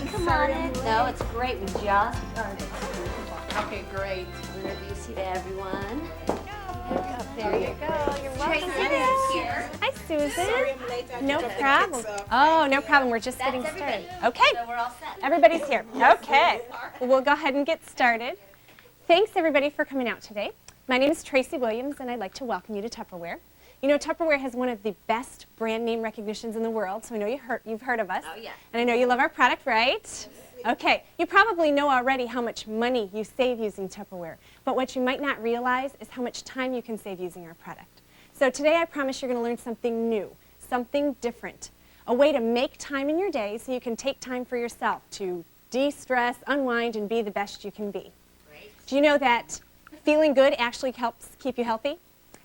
Come on in. No, it's great. We just started. Okay, great. Introduce you to everyone. There you go. You're welcome. Tracy here. Hi, Susan. Sorry I'm late. I No picked up the problem. kids up. Oh, no problem. We're just getting started. Okay. So we're all set. Everybody's here. Okay. Well, we'll go ahead and get started. Thanks, everybody, for coming out today. My name is Tracy Williams, and I'd like to welcome you to Tupperware. You know, Tupperware has one of the best brand name recognitions in the world, so I know you've heard of us. Oh, yeah. And I know you love our product, right? Okay. You probably know already how much money you save using Tupperware, but what you might not realize is how much time you can save using our product. So today I promise you're going to learn something new, something different, a way to make time in your day so you can take time for yourself to de-stress, unwind, and be the best you can be. Great. Do you know that feeling good actually helps keep you healthy?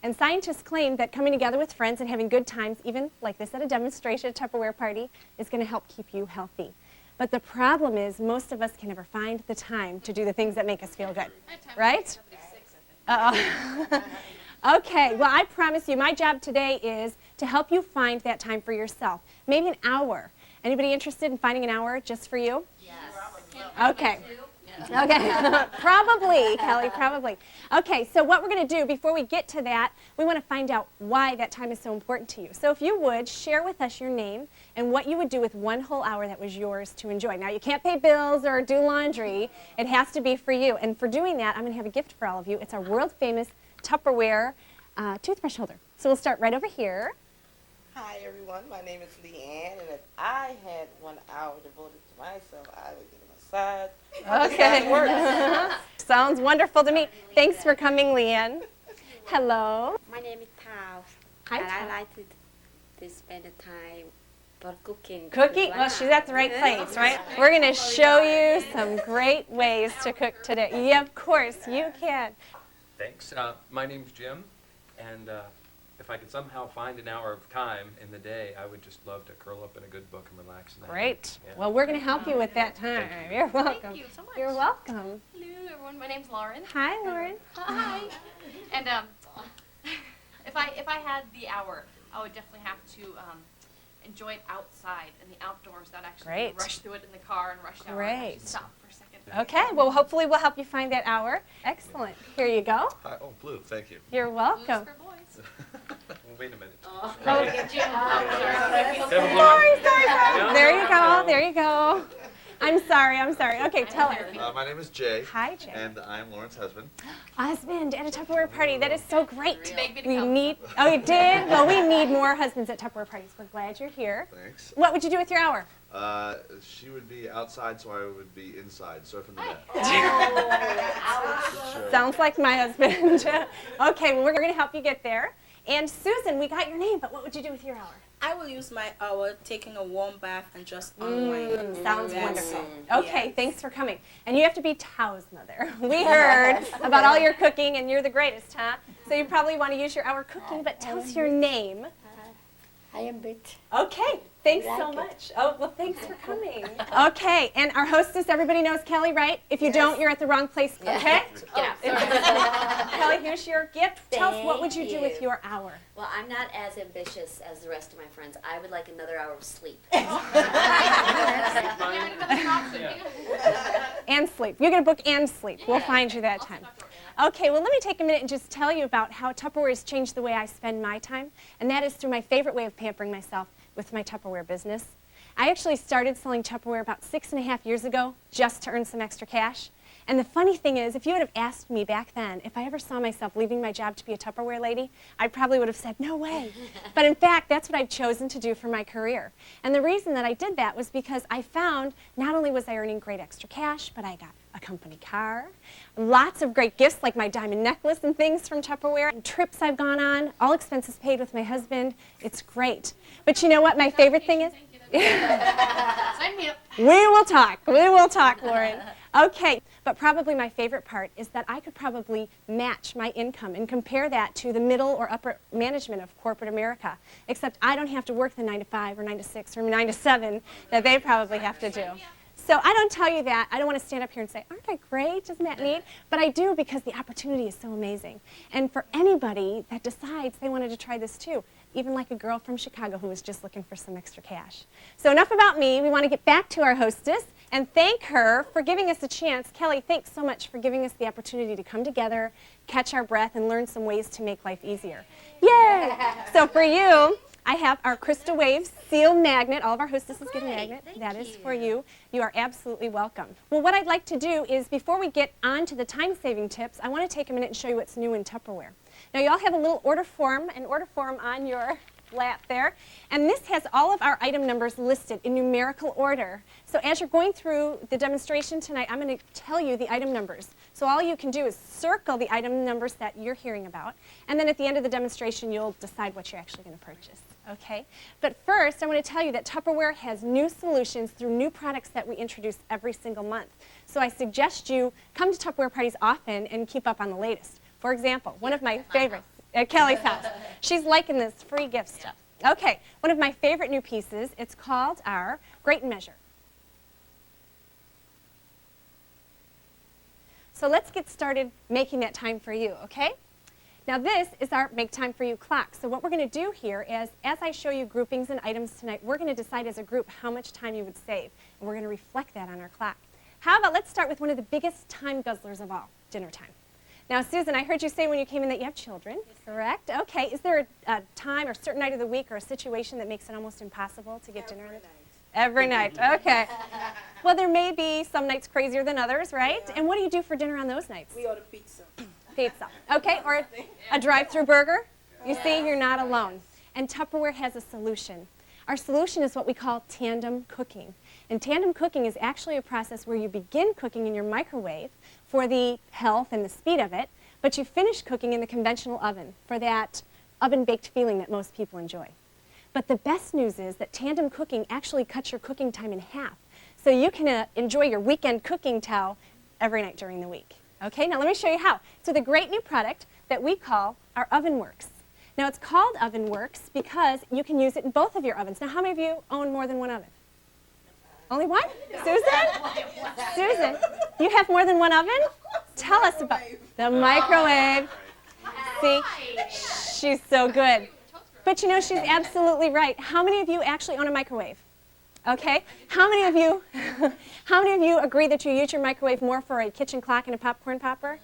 And scientists claim that coming together with friends and having good times, even like this at a demonstration, a Tupperware party, is going to help keep you healthy. But the problem is most of us can never find the time to do the things that make us feel good, right? Okay, well, I promise you my job today is to help you find that time for yourself, maybe an hour. Anybody interested in finding an hour just for you? Yes. Okay. Okay, probably, Kelly, probably. Okay, so what we're going to do before we get to that, we want to find out why that time is so important to you. So if you would, share with us your name and what you would do with one whole hour that was yours to enjoy. Now, you can't pay bills or do laundry. It has to be for you. And for doing that, I'm going to have a gift for all of you. It's our world-famous Tupperware toothbrush holder. So we'll start right over here. Hi, everyone. My name is Leanne, and if I had 1 hour devoted to myself, I would get a massage. Okay. Sounds wonderful to me. Thanks for coming, Leanne. Hello. My name is Tao. Hi, and Tao. I like to spend the time for cooking. Cooking? Well, she's at the right place, right? We're going to show you some great ways to cook today. Yeah, of course, you can. Thanks. My name's Jim, and if I could somehow find an hour of time in the day, I would just love to curl up in a good book and relax. Great. Yeah. Well, we're going to help you with that time. You're welcome. Thank you so much. You're welcome. Hello, everyone. My name's Lauren. Hi, Lauren. Hi. And if I had the hour, I would definitely have to enjoy it outside in the outdoors, not actually Great. rush through it in the car and rush down. Great. Actually stop for a second. Okay, well, hopefully we'll help you find that hour. Excellent. Here you go. Hi, oh, blue, thank you. You're Blues welcome. for boys. Well, wait a minute. Sorry. No, There you go. There you go. I'm sorry. Okay, tell her. My name is Jay. Hi, Jay. And I'm Lauren's husband. Husband at a Tupperware party. That is so great. You begged me to We come. need, oh, you did? Well, we need more husbands at Tupperware parties. We're glad you're here. Thanks. What would you do with your hour? She would be outside, so I would be inside, surfing the net. Sounds like my husband. Okay, well, we're going to help you get there. And Susan, we got your name, but what would you do with your hour? I will use my hour taking a warm bath and just unwind. Sounds Yes. wonderful. Okay, Yes. thanks for coming. And you have to be Tao's mother. We heard about all your cooking, and you're the greatest, huh? So you probably want to use your hour cooking, but tell us your name. I am Bit. Okay, thanks so much. Oh, well, thanks for coming. Okay, and our hostess, everybody knows Kelly, right? If you don't, you're at the wrong place, okay? Kelly, here's your gift. Tell us, what would you do with your hour? Well, I'm not as ambitious as the rest of my friends. I would like another hour of sleep. And sleep. You get a book and sleep. We'll find you that time. Okay, well, let me take a minute and just tell you about how Tupperware has changed the way I spend my time, and that is through my favorite way of pampering myself with my Tupperware business. I actually started selling Tupperware about 6.5 years ago just to earn some extra cash. And the funny thing is, if you would have asked me back then if I ever saw myself leaving my job to be a Tupperware lady, I probably would have said, no way. But in fact, that's what I've chosen to do for my career. And the reason that I did that was because I found not only was I earning great extra cash, but I got a company car, lots of great gifts like my diamond necklace and things from Tupperware, and trips I've gone on, all expenses paid with my husband. It's great. But you know what my favorite thing is? Sign me up. We will talk, Lauren. Okay, but probably my favorite part is that I could probably match my income and compare that to the middle or upper management of corporate America, except I don't have to work the 9 to 5 or 9 to 6 or 9 to 7 that they probably have to do. So I don't tell you that. I don't want to stand up here and say, aren't I great? Isn't that neat? But I do because the opportunity is so amazing. And for anybody that decides they wanted to try this too, even like a girl from Chicago who was just looking for some extra cash. So enough about me. We want to get back to our hostess and thank her for giving us a chance. Kelly, thanks so much for giving us the opportunity to come together, catch our breath, and learn some ways to make life easier. Yay! So for you, I have our Crystal Waves seal magnet. All of our hostesses get a magnet. That is for you. You are absolutely welcome. Well, what I'd like to do is, before we get on to the time-saving tips, I want to take a minute and show you what's new in Tupperware. Now, you all have a little order form on your lap there, and this has all of our item numbers listed in numerical order. So as you're going through the demonstration tonight, I'm going to tell you the item numbers. So all you can do is circle the item numbers that you're hearing about, and then at the end of the demonstration, you'll decide what you're actually going to purchase. Okay? But first, I want to tell you that Tupperware has new solutions through new products that we introduce every single month. So I suggest you come to Tupperware parties often and keep up on the latest. For example, one of my favorites at Kelly's house. She's liking this free gift stuff. Okay, one of my favorite new pieces, it's called our Great Measure. So let's get started making that time for you, okay? Now this is our Make Time For You clock. So what we're going to do here is, as I show you groupings and items tonight, we're going to decide as a group how much time you would save. And we're going to reflect that on our clock. How about let's start with one of the biggest time guzzlers of all, dinner time. Now, Susan, I heard you say when you came in that you have children, correct? Okay, is there a time or certain night of the week or a situation that makes it almost impossible to get dinner? Every night, okay. Well, there may be some nights crazier than others, right? Yeah. And what do you do for dinner on those nights? We order pizza. Pizza, okay, or a drive-through burger? You see, you're not alone. And Tupperware has a solution. Our solution is what we call tandem cooking. And tandem cooking is actually a process where you begin cooking in your microwave for the health and the speed of it, but you finish cooking in the conventional oven for that oven-baked feeling that most people enjoy. But the best news is that tandem cooking actually cuts your cooking time in half. So you can enjoy your weekend cooking towel every night during the week. Okay, now let me show you how. So the great new product that we call our OvenWorks. Now it's called OvenWorks because you can use it in both of your ovens. Now how many of you own more than one oven? Only one? Susan? Susan, you have more than one oven? Tell us about the microwave. See, she's so good. But you know, she's absolutely right. How many of you actually own a microwave? Okay. How many of you agree that you use your microwave more for a kitchen clock and a popcorn popper?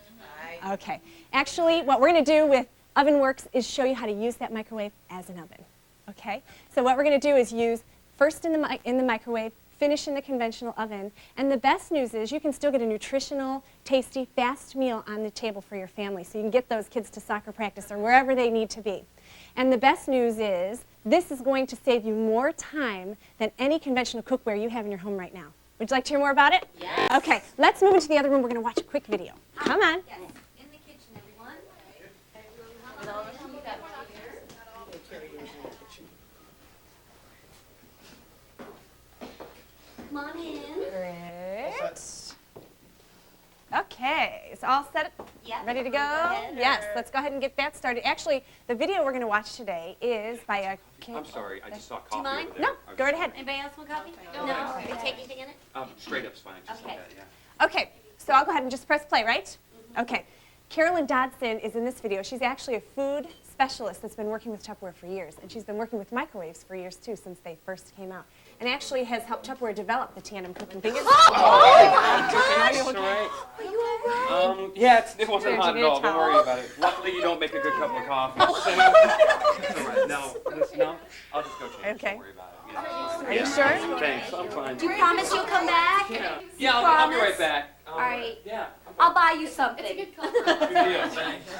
Okay. Actually, what we're going to do with OvenWorks is show you how to use that microwave as an oven. Okay. So what we're going to do is use first in the microwave, finish in the conventional oven, and the best news is you can still get a nutritional, tasty, fast meal on the table for your family, so you can get those kids to soccer practice or wherever they need to be. And the best news is this is going to save you more time than any conventional cookware you have in your home right now. Would you like to hear more about it? Yes. Okay, let's move into the other room. We're going to watch a quick video. Come on. Yes, in the kitchen, everyone. Come on in. Great. Okay, it's all set up, Yep. ready to go? ahead. Yes, let's go ahead and get that started. Actually, the video we're going to watch today is by a kid. I'm sorry, I just saw Do you coffee mind? over there. No, go right ahead. Anybody else want coffee? No. Are you take anything in it? Straight up's fine, just Okay. like that, yeah. Okay, so I'll go ahead and just press play, right? Okay. Carolyn Dodson is in this video. She's actually a food specialist that's been working with Tupperware for years, and she's been working with microwaves for years too, since they first came out, and actually has helped Tupperware develop the tandem cooking thing. That's all right. Are you all right? Yeah, it wasn't Did hot you at get a all. Don't towel? worry about it. Luckily, you don't make a good cup of coffee. It's all right. No, I'll just go change. Okay. Don't worry about it. Yeah. Are you sure? Thanks, I'm fine. Do you promise you'll come back? Yeah, I'll be right Promise? back. All right. Yeah. I'll buy you something. It's a good comfort. Good deal, thanks.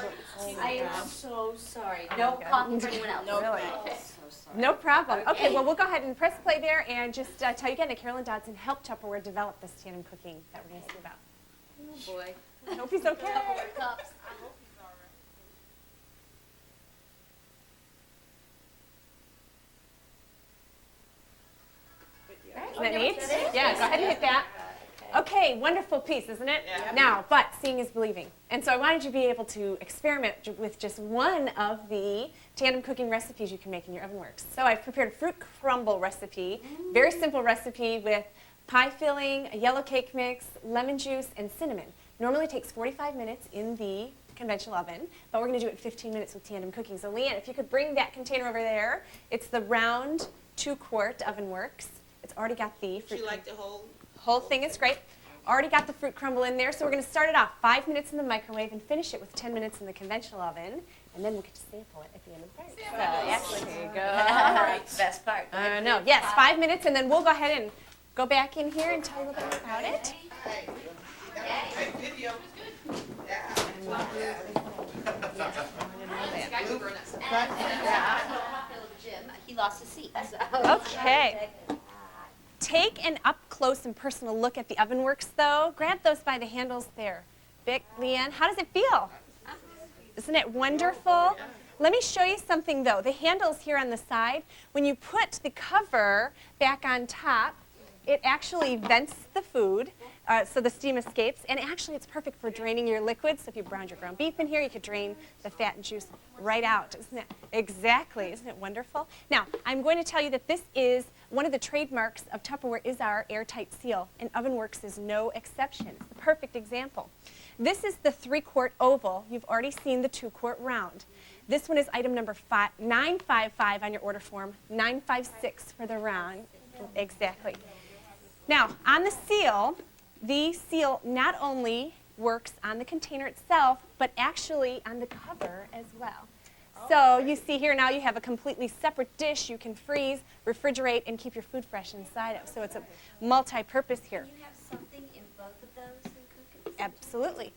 I am so sorry. No coffee for anyone else. Really? So sorry. No problem. Okay, well, we'll go ahead and press play there and just tell you again that Carolyn Dodson helped Tupperware develop this tandem cooking that we're going to see about. Oh boy. I hope he's okay. Cups. Isn't that neat? Yeah, go ahead and hit that. Okay, wonderful piece, isn't it? Yeah. Now, but seeing is believing. And so I wanted you to be able to experiment with just one of the tandem cooking recipes you can make in your OvenWorks. So I've prepared a fruit crumble recipe, very simple recipe with pie filling, a yellow cake mix, lemon juice, and cinnamon. Normally takes 45 minutes in the conventional oven, but we're going to do it in 15 minutes with tandem cooking. So Leanne, if you could bring that container over there. It's the round 2-quart OvenWorks. It's already got the fruit She like the whole Whole thing is great. Already got the fruit crumble in there, so we're going to start it off 5 minutes in the microwave and finish it with 10 minutes in the conventional oven, and then we'll get to sample it at the end of the break. So, actually, here you go. Best part. No, yes, 5 minutes, and then we'll go ahead and go back in here and tell you a little bit about it. Jim, he lost his seat. Okay. Take an up-close and personal look at the Ovenworks, though. Grab those by the handles there. Vic, Leanne, how does it feel? Isn't it wonderful? Let me show you something, though. The handles here on the side, when you put the cover back on top, it actually vents the food, so the steam escapes, and actually it's perfect for draining your liquids. So if you browned your ground beef in here, you could drain the fat and juice right out. Isn't it? Exactly. Isn't it wonderful? Now, I'm going to tell you that this is one of the trademarks of Tupperware is our airtight seal, and Ovenworks is no exception. It's the perfect example. This is the 3-quart oval. You've already seen the 2-quart round. This one is item number 955 on your order form, 956 for the round. Exactly. Now, on the seal not only works on the container itself, but actually on the cover as well. So you see here now you have a completely separate dish you can freeze, refrigerate, and keep your food fresh inside of. So it's a multi-purpose here. Can you have something in both of those in cooking? Absolutely.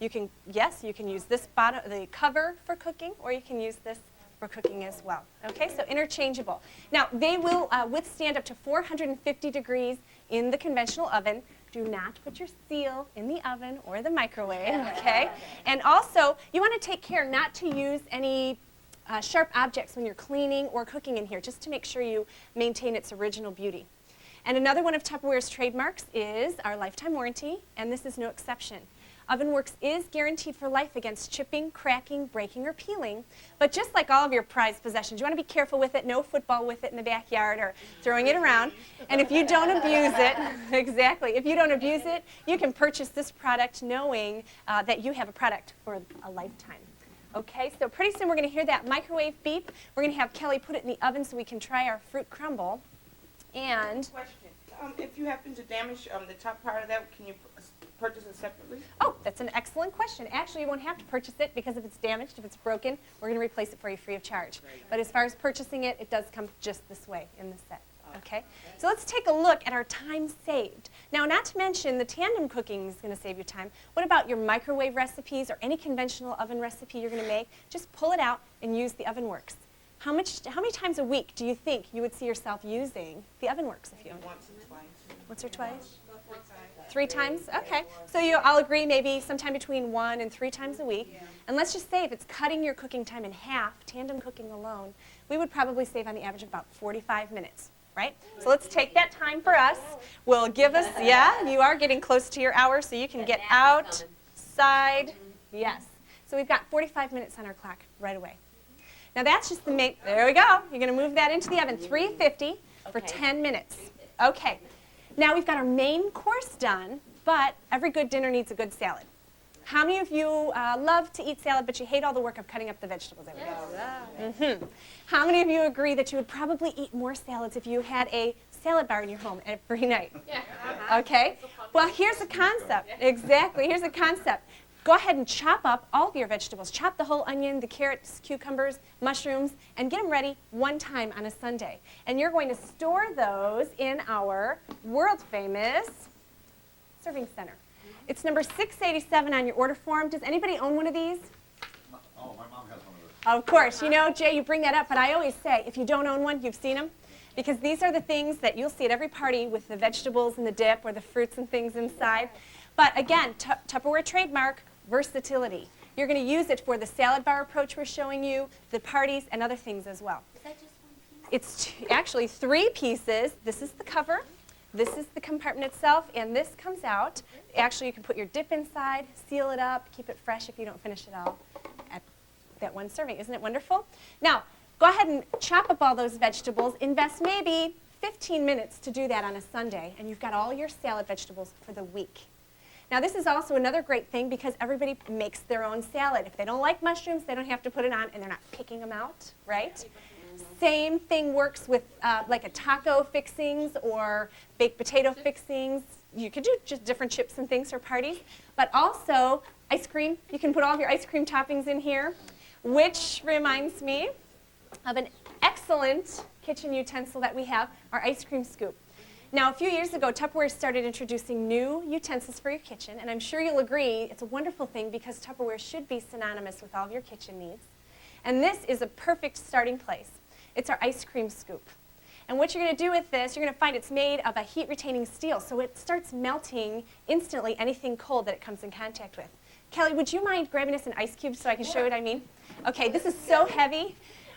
You can, yes, you can use this bottom, the cover for cooking, or you can use this for cooking as well. Okay, so interchangeable. Now, they will withstand up to 450 degrees in the conventional oven. Do not put your seal in the oven or the microwave, okay? And also, you want to take care not to use any sharp objects when you're cleaning or cooking in here, just to make sure you maintain its original beauty. And another one of Tupperware's trademarks is our lifetime warranty, and this is no exception. Ovenworks is guaranteed for life against chipping, cracking, breaking, or peeling. But just like all of your prized possessions, you want to be careful with it. No football with it in the backyard or throwing it around. And if you don't abuse it, exactly, if you don't abuse it, you can purchase this product knowing that you have a product for a lifetime. Okay, so pretty soon we're going to hear that microwave beep. We're going to have Kelly put it in the oven so we can try our fruit crumble. And Question. If you happen to damage the top part of that, can you purchase it separately? oh, that's an excellent question. Actually, you won't have to purchase it because if it's damaged, if it's broken, we're going to replace it for you free of charge. But as far as purchasing it, it does come just this way in the set. Okay? So let's take a look at our time saved. Now, not to mention the tandem cooking is going to save you time. What about your microwave recipes or any conventional oven recipe you're going to make? Just pull it out and use the Ovenworks. How many times a week do you think you would see yourself using the Ovenworks if you owned it? Once or twice. Once or twice? 3 times? Okay. So I'll agree maybe sometime between 1 and 3 times a week. And let's just say if it's cutting your cooking time in half, tandem cooking alone, we would probably save on the average of about 45 minutes, right? So let's take that time for us. Will give us, yeah, you are getting close to your hour, so you can get outside. Yes. So we've got 45 minutes on our clock right away. Now that's just the main, there we go. You're going to move that into the oven, 350 for 10 minutes. Okay. Now we've got our main course done, but every good dinner needs a good salad. How many of you love to eat salad, but you hate all the work of cutting up the vegetables every day? Mm-hmm. How many of you agree that you would probably eat more salads if you had a salad bar in your home every night? Yeah. Okay. Well, here's the concept. Exactly. Here's the concept. Go ahead and chop up all of your vegetables. Chop the whole onion, the carrots, cucumbers, mushrooms, and get them ready one time on a Sunday. And you're going to store those in our world-famous serving center. It's number 687 on your order form. Does anybody own one of these? Oh, my mom has one of those. Of course. You know, Jay, you bring that up, but I always say, if you don't own one, you've seen them. Because these are the things that you'll see at every party with the vegetables and the dip or the fruits and things inside. But again, Tupperware trademark, versatility. You're going to use it for the salad bar approach we're showing you, the parties, and other things as well. Is that just one piece? It's actually 3 pieces. This is the cover. This is the compartment itself, and this comes out. Actually, you can put your dip inside, seal it up, keep it fresh if you don't finish it all at that one serving. Isn't it wonderful? Now, go ahead and chop up all those vegetables. Invest maybe 15 minutes to do that on a Sunday, and you've got all your salad vegetables for the week. Now, this is also another great thing because everybody makes their own salad. If they don't like mushrooms, they don't have to put it on, and they're not picking them out, right? Same thing works with like a taco fixings or baked potato fixings. You could do just different chips and things for parties. But also ice cream. You can put all of your ice cream toppings in here, which reminds me of an excellent kitchen utensil that we have, our ice cream scoop. Now, a few years ago, Tupperware started introducing new utensils for your kitchen, and I'm sure you'll agree it's a wonderful thing because Tupperware should be synonymous with all of your kitchen needs. And this is a perfect starting place. It's our ice cream scoop. And what you're going to do with this, you're going to find it's made of a heat-retaining steel, so it starts melting instantly anything cold that it comes in contact with. Kelly, would you mind grabbing us an ice cube so I can show you what I mean? Okay, this is so heavy.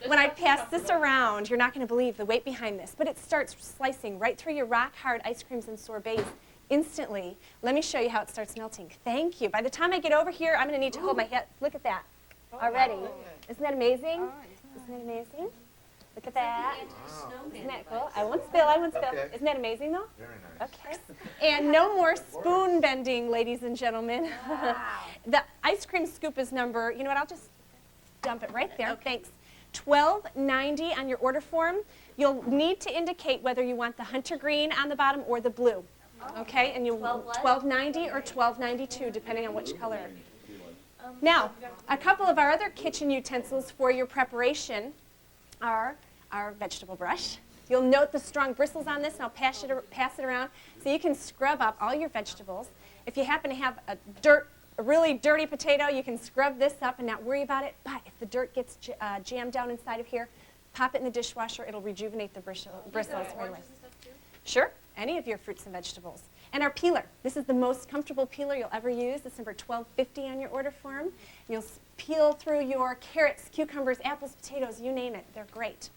When I pass this around, you're not going to believe the weight behind this, but it starts slicing right through your rock-hard ice creams and sorbets instantly. Let me show you how it starts melting. Thank you. By the time I get over here, I'm going to need to hold my head. Look at that already. Isn't that amazing? Isn't that amazing? Look at that. Isn't that cool? I won't spill, I won't spill. Okay. Isn't that amazing, though? Very nice. Okay. And no more spoon bending, ladies and gentlemen. The ice cream scoop is number, you know what, I'll just dump it right there. Okay. Thanks. $12.90 on your order form. You'll need to indicate whether you want the hunter green on the bottom or the blue. Okay, and you $12.90 or $12.92 depending on which color. Now, a couple of our other kitchen utensils for your preparation are our vegetable brush. You'll note the strong bristles on this, and I'll pass it around so you can scrub up all your vegetables. If you happen to have a really dirty potato, you can scrub this up and not worry about it. But if the dirt gets jammed down inside of here, pop it in the dishwasher. It'll rejuvenate the bristles right away. Sure, any of your fruits and vegetables. And our peeler. This is the most comfortable peeler you'll ever use. It's number $12.50 on your order form. You'll peel through your carrots, cucumbers, apples, potatoes, you name it. They're great.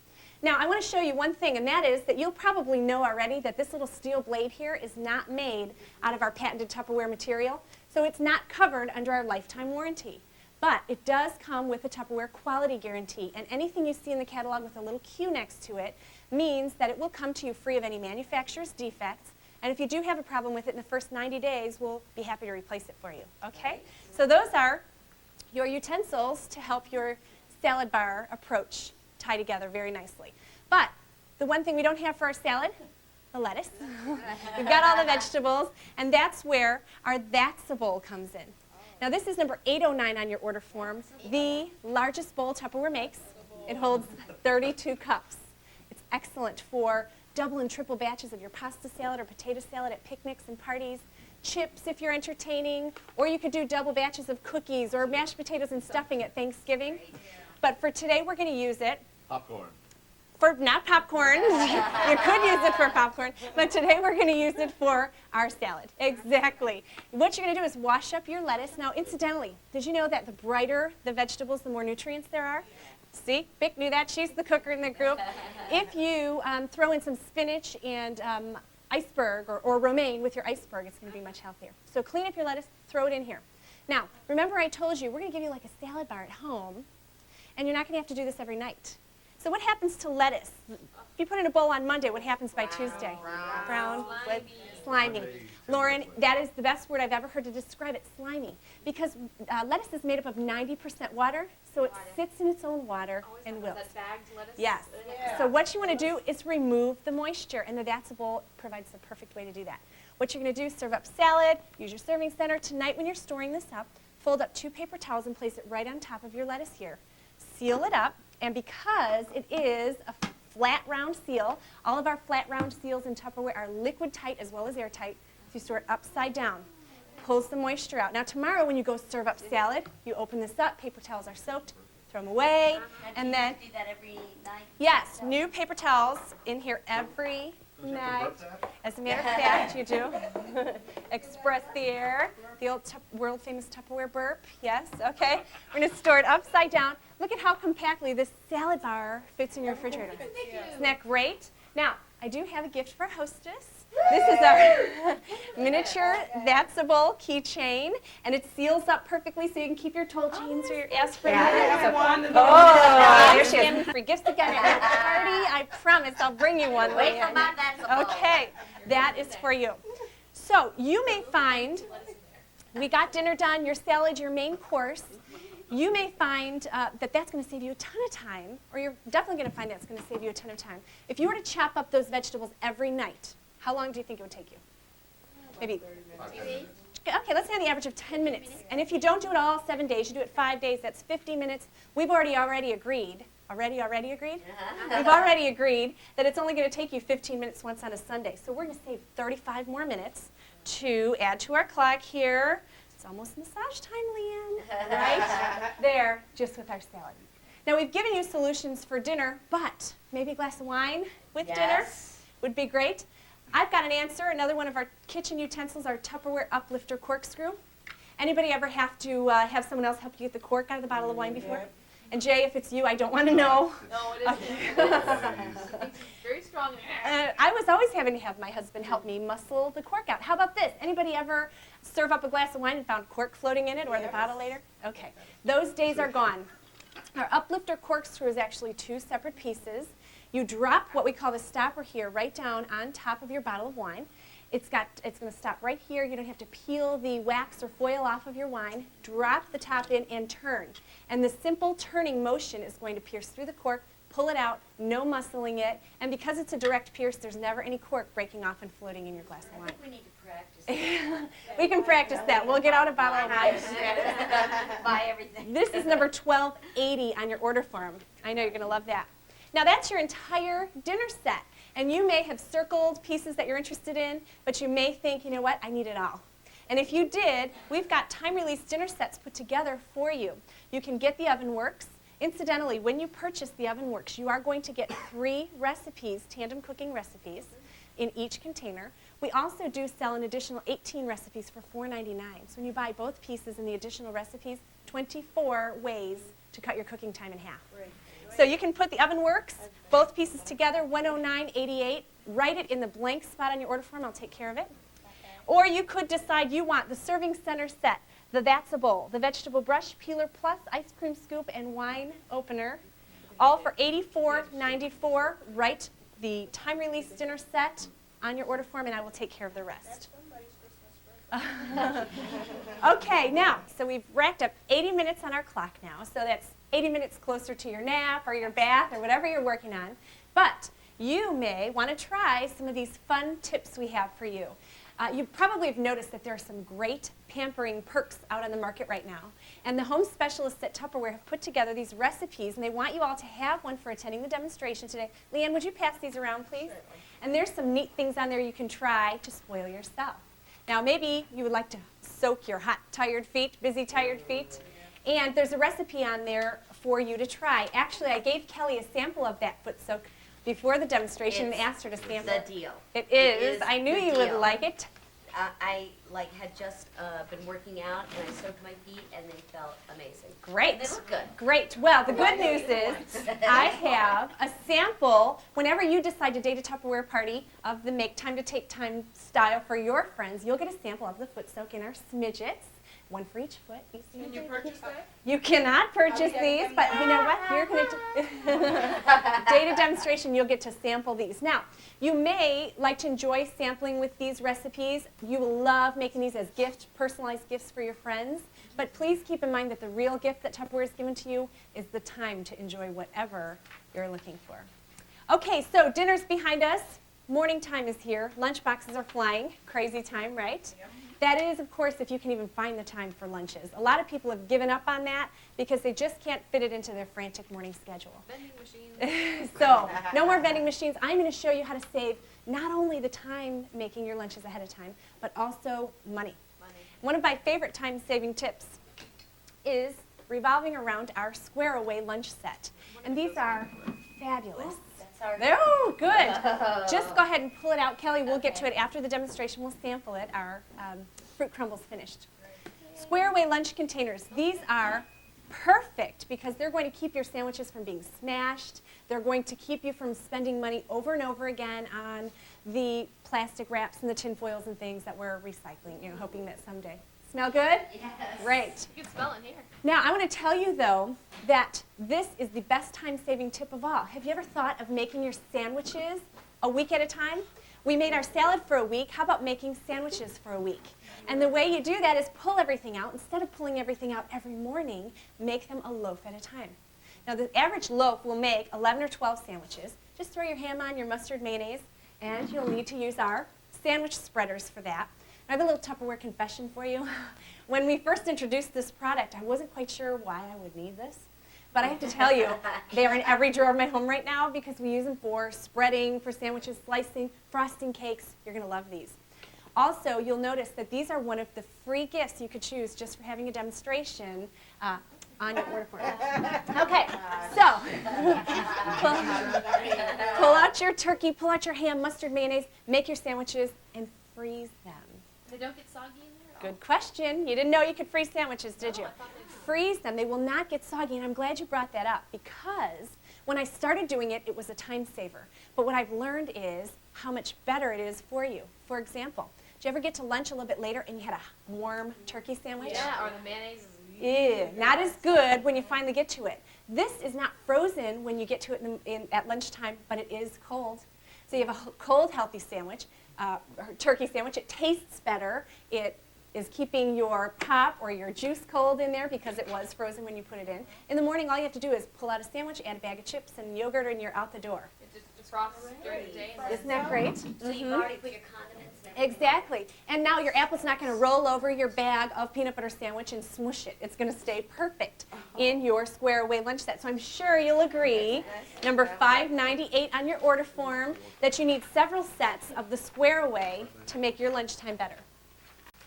Now, I want to show you one thing, and that is that you'll probably know already that this little steel blade here is not made out of our patented Tupperware material, so it's not covered under our lifetime warranty. But it does come with a Tupperware quality guarantee, and anything you see in the catalog with a little Q next to it means that it will come to you free of any manufacturer's defects, and if you do have a problem with it in the first 90 days, we'll be happy to replace it for you, okay? So those are your utensils to help your salad bar approach tie together very nicely. But the one thing we don't have for our salad, the lettuce. We've got all the vegetables, and that's where our That's a Bowl comes in. Now this is number 809 on your order form, the largest bowl Tupperware makes. It holds 32 cups. It's excellent for double and triple batches of your pasta salad or potato salad at picnics and parties, chips if you're entertaining, or you could do double batches of cookies or mashed potatoes and stuffing at Thanksgiving. But for today, we're going to use it Popcorn. for, not popcorn. You could use it for popcorn, but today we're going to use it for our salad. Exactly. What you're going to do is wash up your lettuce. Now, incidentally, did you know that the brighter the vegetables, the more nutrients there are? See, Vic knew that. She's the cooker in the group. If you throw in some spinach and iceberg or romaine with your iceberg, it's going to be much healthier. So clean up your lettuce, throw it in here. Now, remember I told you we're going to give you like a salad bar at home, and you're not going to have to do this every night. So what happens to lettuce? If you put it in a bowl on Monday, what happens by Tuesday? Brown, slimy. Lauren, that is the best word I've ever heard to describe it, slimy. Because lettuce is made up of 90% water, so it sits in its own water and wilts. That bagged lettuce? Yes. So what you want to do is remove the moisture, and the That's a Bowl provides the perfect way to do that. What you're going to do is serve up salad, use your serving center. Tonight when you're storing this up, fold up 2 paper towels and place it right on top of your lettuce here. Seal it up, and because it is a flat round seal, all of our flat round seals in Tupperware are liquid tight as well as airtight. If you store it upside down, pulls the moisture out. Now tomorrow when you go serve up salad, you open this up, paper towels are soaked, throw them away, and then, do that every night? yes, new paper towels in here every night. As a matter of fact, you do. Express the air, the old world famous Tupperware burp, yes, okay. We're going to store it upside down. Look at how compactly this salad bar fits in your refrigerator. Isn't that great? Now, I do have a gift for Hostess. This is our miniature That's a Bowl keychain, and it seals up perfectly so you can keep your toll chains or your aspirin. Oh, there she is. Free gifts again at your party. I promise I'll bring you one. Wait for my That's a Bowl. Okay, that is for you. So you may find we got dinner done, your salad, your main course, you may find that that's going to save you a ton of time, or you're definitely going to find that's going to save you a ton of time. If you were to chop up those vegetables every night, how long do you think it would take you? Maybe. Okay, let's say on the average of 10 minutes. And if you don't do it all 7 days, you do it 5 days, that's 50 minutes. We've already agreed. Already agreed? We've already agreed that it's only going to take you 15 minutes once on a Sunday. So we're going to save 35 more minutes to add to our clock here. It's almost massage time, Leanne. Right there, just with our salad. Now we've given you solutions for dinner, but maybe a glass of wine with dinner would be great. I've got an answer. Another one of our kitchen utensils, our Tupperware uplifter corkscrew. Anybody ever have to have someone else help you get the cork out of the bottle of wine before? And Jay, if it's you, I don't want to know. No, it isn't. It's very strong in there. I was always having to have my husband help me muscle the cork out. How about this? Anybody ever serve up a glass of wine and found cork floating in it, or the bottle later? Okay, those days are gone. Our uplifter corkscrew is actually 2 separate pieces. You drop what we call the stopper here right down on top of your bottle of wine. It's going to stop right here. You don't have to peel the wax or foil off of your wine. Drop the top in and turn. And the simple turning motion is going to pierce through the cork, pull it out, no muscling it. And because it's a direct pierce, there's never any cork breaking off and floating in your glass of wine. I think we need to practice that. We can practice that. We'll get out a bottle of wine. Buy everything. This is number 1280 on your order form. I know you're going to love that. Now that's your entire dinner set. And you may have circled pieces that you're interested in, but you may think, you know what, I need it all. And if you did, we've got time-release dinner sets put together for you. You can get the Oven Works. Incidentally, when you purchase the Oven Works, you are going to get 3 recipes, tandem cooking recipes, in each container. We also do sell an additional 18 recipes for $4.99. So when you buy both pieces and the additional recipes, 24 ways to cut your cooking time in half. So you can put the Oven Works, both pieces together, $109.88. Write it in the blank spot on your order form. I'll take care of it. Or you could decide you want the serving center set, the That's a Bowl, the vegetable brush, peeler plus, ice cream scoop, and wine opener, all for $84.94. Write the time-release dinner set on your order form, and I will take care of the rest. Okay, now, so we've racked up 80 minutes on our clock now, so that's 80 minutes closer to your nap or your bath or whatever you're working on. But you may want to try some of these fun tips we have for you. You probably have noticed that there are some great pampering perks out on the market right now. And the home specialists at Tupperware have put together these recipes, and they want you all to have one for attending the demonstration today. Leanne, would you pass these around, please? And there's some neat things on there you can try to spoil yourself. Now, maybe you would like to soak your hot, tired feet, busy, tired feet. And there's a recipe on there for you to try. Actually, I gave Kelly a sample of that foot soak before the demonstration and asked her to sample It's the deal. It is. It is I knew the you would deal. like it. I had just been working out, and I soaked my feet, and they felt amazing. Great. And they look good. Great. Well, the good news is I have a sample whenever you decide to date a Tupperware party of the Make Time to Take Time style for your friends. You'll get a sample of the foot soak in our smidgets. One for each foot. Can you purchase that? You cannot purchase these, but you know what? You're going to data demonstration. You'll get to sample these. Now, you may like to enjoy sampling with these recipes. You will love making these as gifts, personalized gifts for your friends. But please keep in mind that the real gift that Tupperware has given to you is the time to enjoy whatever you're looking for. Okay, so dinner's behind us. Morning time is here. Lunch boxes are flying. Crazy time, right? That is, of course, if you can even find the time for lunches. A lot of people have given up on that because they just can't fit it into their frantic morning schedule. Vending machines. So, no more vending machines. I'm going to show you how to save not only the time making your lunches ahead of time, but also money. One of my favorite time-saving tips is revolving around our square away lunch set. And these are fabulous. That's our Oh, good. Just go ahead and pull it out. Kelly, we'll get to it after the demonstration. We'll sample it. Our fruit crumbles finished. Square away lunch containers. These are perfect because they're going to keep your sandwiches from being smashed. They're going to keep you from spending money over and over again on the plastic wraps and the tin foils and things that we're recycling, you know, hoping that someday. Smell good? Yes. Great. You can smell it here. Now, I want to tell you, though, that this is the best time-saving tip of all. Have you ever thought of making your sandwiches a week at a time? We made our salad for a week. How about making sandwiches for a week? And the way you do that is pull everything out. Instead of pulling everything out every morning, make them a loaf at a time. Now, the average loaf will make 11 or 12 sandwiches. Just throw your ham on, your mustard mayonnaise, and you'll need to use our sandwich spreaders for that. I have a little Tupperware confession for you. When we first introduced this product, I wasn't quite sure why I would need this. But I have to tell you, they are in every drawer of my home right now because we use them for spreading, for sandwiches, slicing, frosting cakes. You're going to love these. Also, you'll notice that these are one of the free gifts you could choose just for having a demonstration on your order form. Okay, so pull out your turkey, pull out your ham, mustard, mayonnaise, make your sandwiches, and freeze them. They don't get soggy in there? Good question. You didn't know you could freeze sandwiches, did you? I thought they Freeze them. They will not get soggy, and I'm glad you brought that up because when I started doing it, it was a time saver. But what I've learned is how much better it is for you. For example, did you ever get to lunch a little bit later and you had a warm turkey sandwich? Yeah, or the mayonnaise. Ew, not as good when you finally get to it. This is not frozen when you get to it at lunchtime, but it is cold. So you have a cold, healthy sandwich, or turkey sandwich. It tastes better. It is keeping your pop or your juice cold in there because it was frozen when you put it in. In the morning, all you have to do is pull out a sandwich, add a bag of chips and yogurt, and you're out the door. It just defrosts during the day. And Isn't that great? So you've already put your condiments and everything. Exactly. And now your apple's not going to roll over your bag of peanut butter sandwich and smush it. It's going to stay perfect in your square away lunch set. So I'm sure you'll agree, number 598 on your order form, that you need several sets of the square away to make your lunchtime better.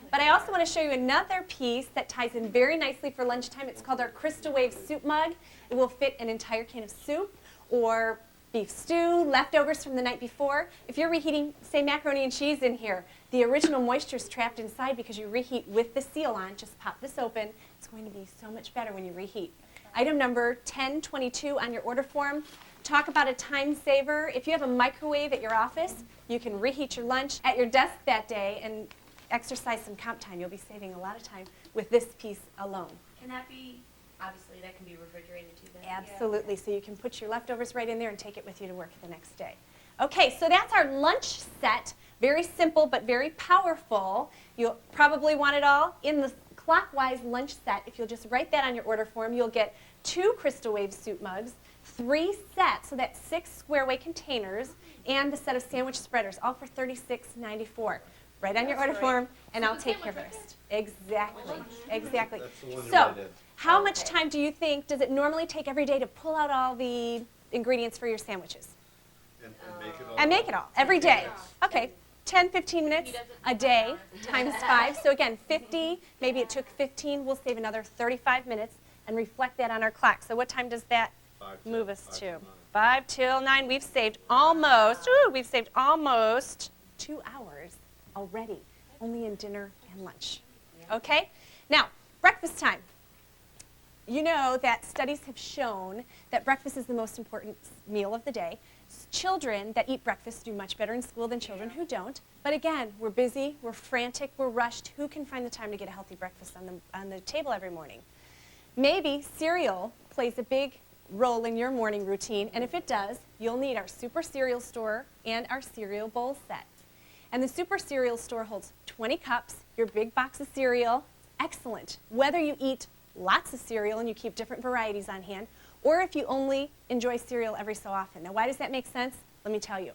But I also want to show you another piece that ties in very nicely for lunchtime. It's called our Crystal Wave soup mug. It will fit an entire can of soup or beef stew, leftovers from the night before. If you're reheating, say, macaroni and cheese in here, the original moisture is trapped inside because you reheat with the seal on. Just pop this open. It's going to be so much better when you reheat. Item number 1022 on your order form. Talk about a time saver. If you have a microwave at your office, you can reheat your lunch at your desk that day and exercise some comp time. You'll be saving a lot of time with this piece alone. Can that be, obviously that can be refrigerated too then? Absolutely. So you can put your leftovers right in there and take it with you to work the next day. Okay, so that's our lunch set. Very simple but very powerful. You'll probably want it all in the clockwise lunch set. If you'll just write that on your order form, you'll get 2 Crystal Wave soup mugs, 3 sets, so that's 6 square away containers, and the set of sandwich spreaders, all for $36.94. Right on your order form, and I'll take care of the rest. Exactly, exactly. That's the one you So, write in. how much time do you think does it normally take every day to pull out all the ingredients for your sandwiches? And make it all. And make it all, every day. Okay, 10, 15 minutes a day times 5. So again, 50, maybe it took 15. We'll save another 35 minutes and reflect that on our clock. So what time does that move us to? 5 till 9. We've saved almost 2 hours already, only in dinner and lunch. Okay? Now, breakfast time. You know that studies have shown that breakfast is the most important meal of the day. Children that eat breakfast do much better in school than children who don't. But again, we're busy, we're frantic, we're rushed. Who can find the time to get a healthy breakfast on the table every morning? Maybe cereal plays a big role in your morning routine, and if it does, you'll need our Super Cereal Store and our cereal bowl set. And the Super Cereal Store holds 20 cups, your big box of cereal. Excellent. Whether you eat lots of cereal and you keep different varieties on hand, or if you only enjoy cereal every so often. Now, why does that make sense? Let me tell you.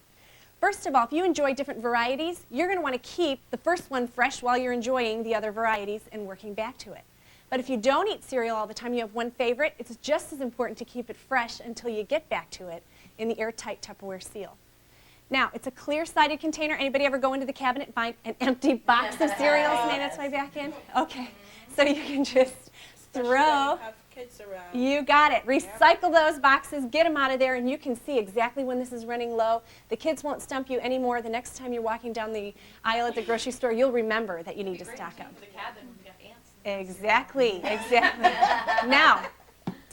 First of all, if you enjoy different varieties, you're going to want to keep the first one fresh while you're enjoying the other varieties and working back to it. But if you don't eat cereal all the time, you have one favorite, it's just as important to keep it fresh until you get back to it in the airtight Tupperware seal. Now, it's a clear-sided container. Anybody ever go into the cabinet and find an empty box of cereals and made its way back in? Okay, so you can just throw. Have kids around. You got it. Recycle those boxes, get them out of there, and you can see exactly when this is running low. The kids won't stump you anymore. The next time you're walking down the aisle at the grocery store, you'll remember that you need to stock up. The cabin, we got ants. Exactly, exactly. Now,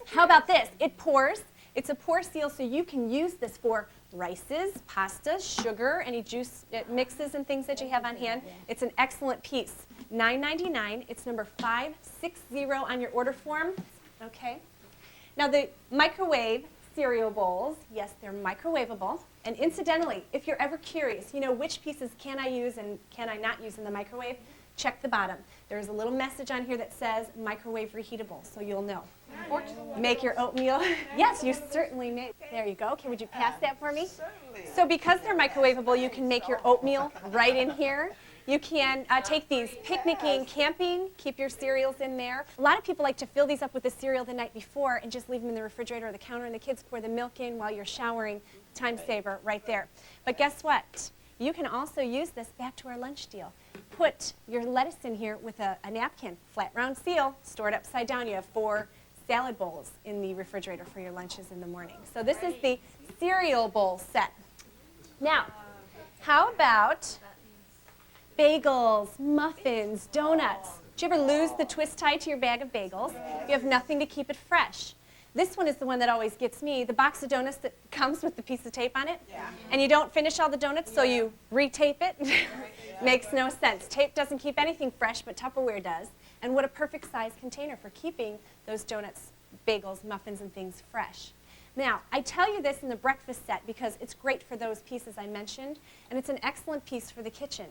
how about this? It pours. It's a pour seal, so you can use this for rices, pastas, sugar, any juice mixes and things that you have on hand. It's an excellent piece. $9.99. It's number 560 on your order form. Okay. Now the microwave cereal bowls, yes, they're microwavable. And incidentally, if you're ever curious, which pieces can I use and can I not use in the microwave, check the bottom. There's a little message on here that says microwave reheatable, so you'll know. Make your oatmeal. Yes, you certainly may. There you go. Okay, would you pass that for me? Certainly. So because they're microwavable, you can make your oatmeal right in here. You can take these picnicking, camping, keep your cereals in there. A lot of people like to fill these up with the cereal the night before and just leave them in the refrigerator or the counter, and the kids pour the milk in while you're showering. Time saver right there. But guess what? You can also use this back to our lunch deal. Put your lettuce in here with a napkin, flat round seal, store it upside down. You have 4 salad bowls in the refrigerator for your lunches in the morning. So this is the cereal bowl set. Now, how about bagels, muffins, donuts? Did you ever lose the twist tie to your bag of bagels? You have nothing to keep it fresh. This one is the one that always gets me, the box of donuts that comes with the piece of tape on it. Yeah. And you don't finish all the donuts, so you retape it. Makes no sense. Tape doesn't keep anything fresh, but Tupperware does. And what a perfect size container for keeping those donuts, bagels, muffins, and things fresh. Now, I tell you this in the breakfast set because it's great for those pieces I mentioned, and it's an excellent piece for the kitchen.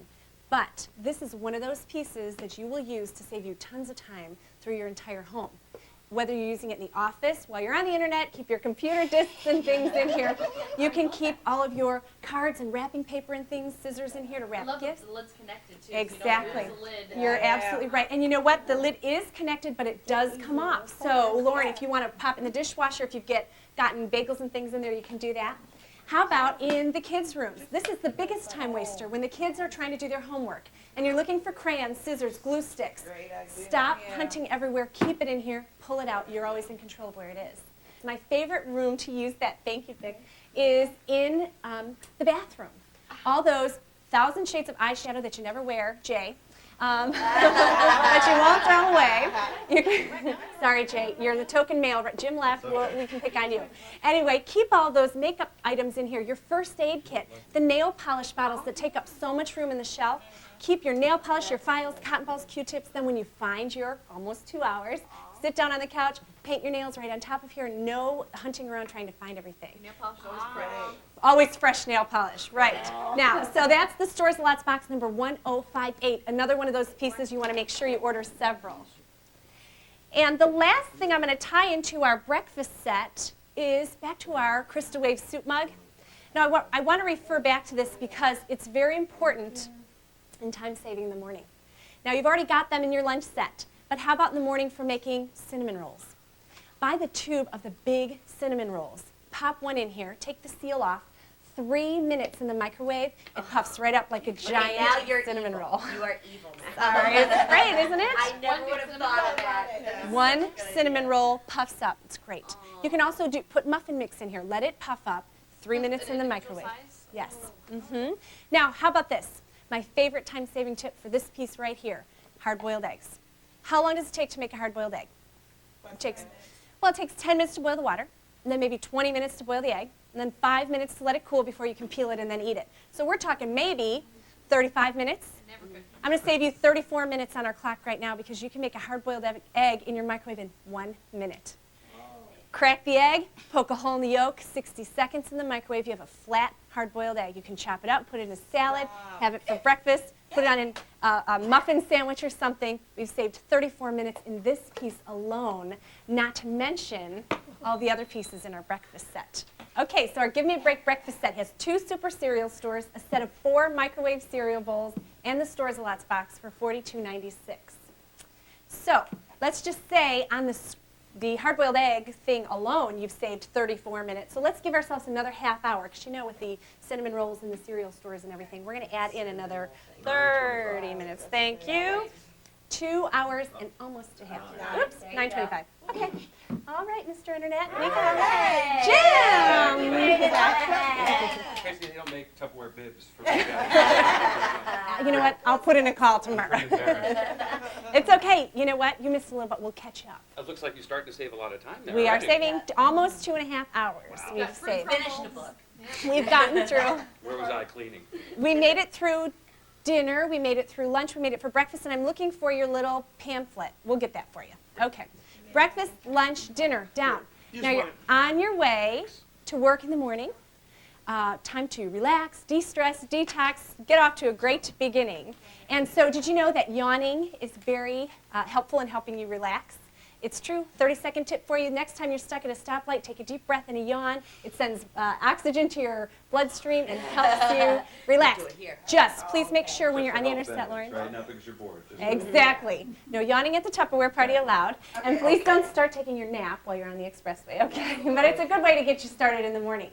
But this is one of those pieces that you will use to save you tons of time through your entire home. Whether you're using it in the office, while you're on the internet, keep your computer disks and things in here. You can keep all of your cards and wrapping paper and things, scissors in here to wrap gifts. The lid's connected too. Exactly. So you don't lose the lid. You're absolutely right. And you know what? The lid is connected, but it does come off. So, Lauren, if you want to pop in the dishwasher, if you've gotten bagels and things in there, you can do that. How about in the kids' rooms? This is the biggest time waster when the kids are trying to do their homework and you're looking for crayons, scissors, glue sticks. Stop hunting everywhere. Keep it in here. Pull it out. You're always in control of where it is. My favorite room to use that, thank you, Vic, is in the bathroom. All those 1,000 shades of eyeshadow that you never wear, Jay, that you won't throw away. Sorry, Jay, you're the token male. Jim left, we can pick on you. Anyway, keep all those makeup items in here, your first aid kit, the nail polish bottles that take up so much room in the shelf. Keep your nail polish, your files, cotton balls, Q-tips. Then when you find your almost 2 hours, sit down on the couch, paint your nails right on top of here. No hunting around trying to find everything. Nail polish is always pretty. Always fresh nail polish, right. Now, so that's the Stores Lots box number 1058. Another one of those pieces you want to make sure you order several. And the last thing I'm going to tie into our breakfast set is back to our Crystal Wave soup mug. Now, I want to refer back to this because it's very important in time saving in the morning. Now, you've already got them in your lunch set, but how about in the morning for making cinnamon rolls? Buy the tube of the big cinnamon rolls. Pop one in here, take the seal off, 3 minutes in the microwave, it puffs right up like a giant now you're cinnamon evil. roll. You are evil now. Sorry, it's great, isn't it? I never would have thought of that. One cinnamon roll puffs up. It's great. You can also put muffin mix in here. Let it puff up. 3 minutes in the microwave. Yes. Now, how about this? My favorite time-saving tip for this piece right here, hard-boiled eggs. How long does it take to make a hard-boiled egg? It takes 10 minutes to boil the water, and then maybe 20 minutes to boil the egg, and then 5 minutes to let it cool before you can peel it and then eat it. So we're talking maybe 35 minutes. I'm going to save you 34 minutes on our clock right now because you can make a hard-boiled egg in your microwave in 1 minute. Crack the egg, poke a hole in the yolk, 60 seconds in the microwave. You have a flat, hard-boiled egg. You can chop it up, put it in a salad, have it for breakfast, put it on a muffin sandwich or something. We've saved 34 minutes in this piece alone, not to mention all the other pieces in our breakfast set. Okay, so our Give Me a Break breakfast set has 2 super cereal stores, a set of 4 microwave cereal bowls, and the Stores a Lots box for $42.96. So let's just say on the hard-boiled egg thing alone, you've saved 34 minutes. So let's give ourselves another half hour, because you know with the cinnamon rolls and the cereal stores and everything, we're going to add in another 30 minutes. Thank you. 2 hours and almost a half. Oops, 9:25. Okay. All right, Mr. Internet. We got it. Jim! You made it. Tracy, they don't make Tupperware bibs for big guys. You know what? I'll put in a call tomorrow. It's okay. You know what? You missed a little, but we'll catch you up. It looks like you're starting to save a lot of time there. We are aren't you? saving almost 2.5 hours. We've saved. Finished the book. We've gotten through. Where was I cleaning? We made it through dinner. We made it through lunch. We made it for breakfast. And I'm looking for your little pamphlet. We'll get that for you. Okay. Breakfast, lunch, dinner, down. Now you're on your way to work in the morning. time to relax, de-stress, detox, get off to a great beginning. And so did you know that yawning is very helpful in helping you relax? It's true. 30-second tip for you. Next time you're stuck at a stoplight, take a deep breath and a yawn. It sends oxygen to your bloodstream and helps you relax. Just please make sure when you're on the interstate, Lauren. Right, not because you're bored. Exactly. No yawning at the Tupperware party allowed. And please don't start taking your nap while you're on the expressway, okay? But it's a good way to get you started in the morning.